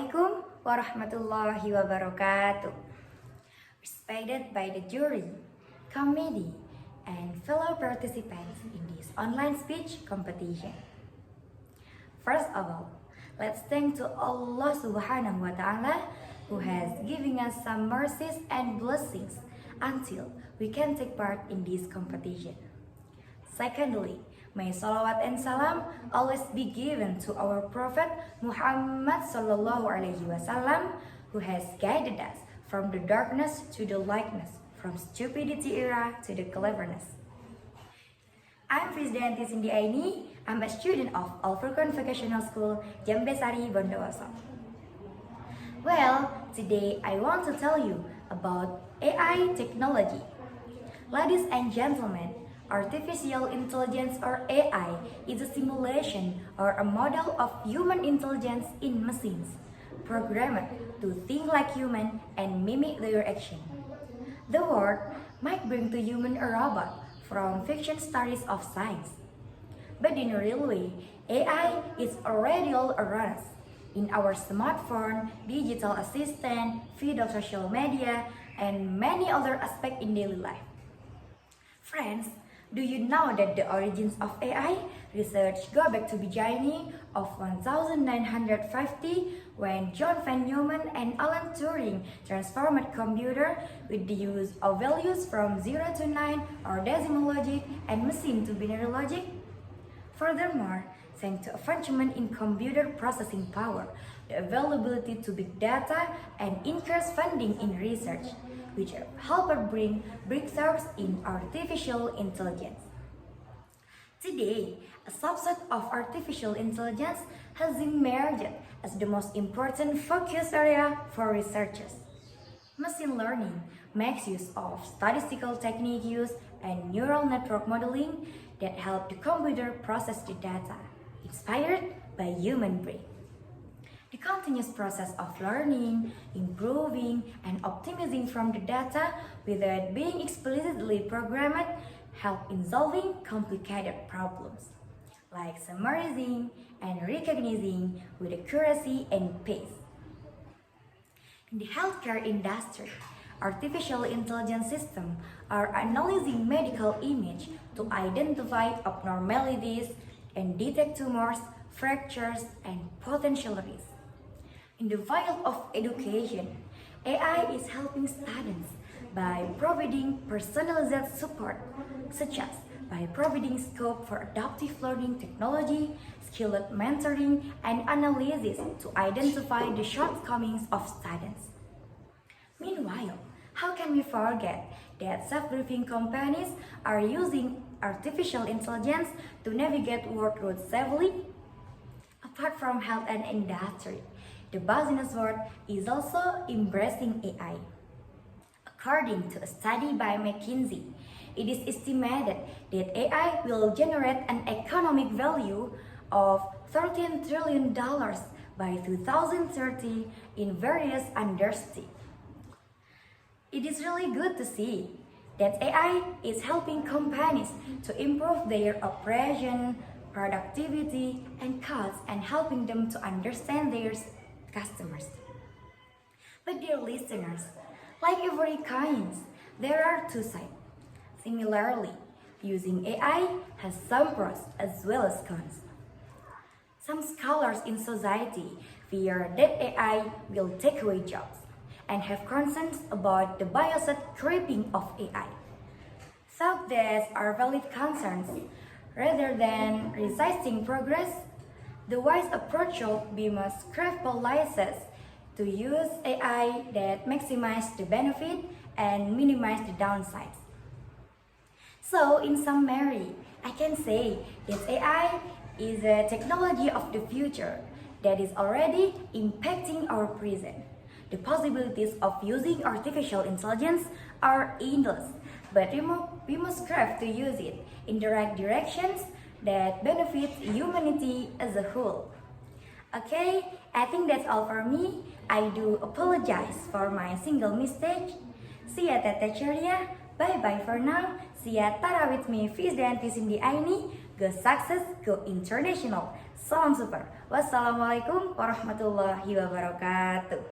Assalamualaikum warahmatullahi wabarakatuh. Respected by the jury, committee, and fellow participants in this online speech competition. First of all, let's thank to Allah Subhanahu wa Ta'ala who has given us some mercies and blessings until we can take part in this competition. Secondly, may salawat and salam always be given to our Prophet Muhammad sallallahu alaihi wasallam, who has guided us from the darkness to the lightness, from stupidity era to the cleverness. I'm Fizdayanti Cindy Aini. I'm a student of Al-Furqan Vocational School, Jambesari, Bondowoso. Well, today I want to tell you about AI technology. Ladies and gentlemen, artificial intelligence or AI is a simulation or a model of human intelligence in machines, programmed to think like human and mimic their action. The word might bring to human a robot from fiction stories of science. But in a real way, AI is already all around us, in our smartphone, digital assistant, feed of social media, and many other aspects in daily life. Friends, do you know that the origins of AI research go back to beginning of 1950 when John Van Neumann and Alan Turing transformed computer with the use of values from 0 to 9 or decimal logic and machine to binary logic? Furthermore, thanks to advancement in computer processing power, the availability to big data, and increased funding in research, which help bring breakthroughs in artificial intelligence. Today, a subset of artificial intelligence has emerged as the most important focus area for researchers. Machine learning makes use of statistical technique use and neural network modeling that help the computer process the data, inspired by human brain. The continuous process of learning, improving, and optimizing from the data without being explicitly programmed help in solving complicated problems, like summarizing and recognizing with accuracy and pace. In the healthcare industry, artificial intelligence systems are analyzing medical image to identify abnormalities and detect tumors, fractures, and potential risks. In the field of education, AI is helping students by providing personalized support, such as by providing scope for adaptive learning technology, skilled mentoring, and analysis to identify the shortcomings of students. Meanwhile, how can we forget that self-driving companies are using artificial intelligence to navigate work routes safely? Apart from health and industry, the business world is also embracing AI. According to a study by McKinsey, it is estimated that AI will generate an economic value of $13 trillion by 2030 in various industries. It is really good to see that AI is helping companies to improve their operation, productivity, and costs, and helping them to understand their customers. But dear listeners, like every coin, there are two sides. Similarly, using AI has some pros as well as cons. Some scholars in society fear that AI will take away jobs and have concerns about the biased creeping of AI. Thought these are valid concerns. Rather than resisting progress, the wise approach should be most careful policies to use AI that maximize the benefit and minimize the downsides. So, in summary, I can say that AI is a technology of the future that is already impacting our present. The possibilities of using artificial intelligence are endless, but we must strive to use it in the right directions that benefit humanity as a whole. Okay, I think that's all for me. I do apologize for my single mistake. See ya Tete Ceria. Bye bye for now. See ya Tara with me, Fizdayanti Cindy Aini. go success, go international. Salam super. Wassalamualaikum warahmatullahi wabarakatuh.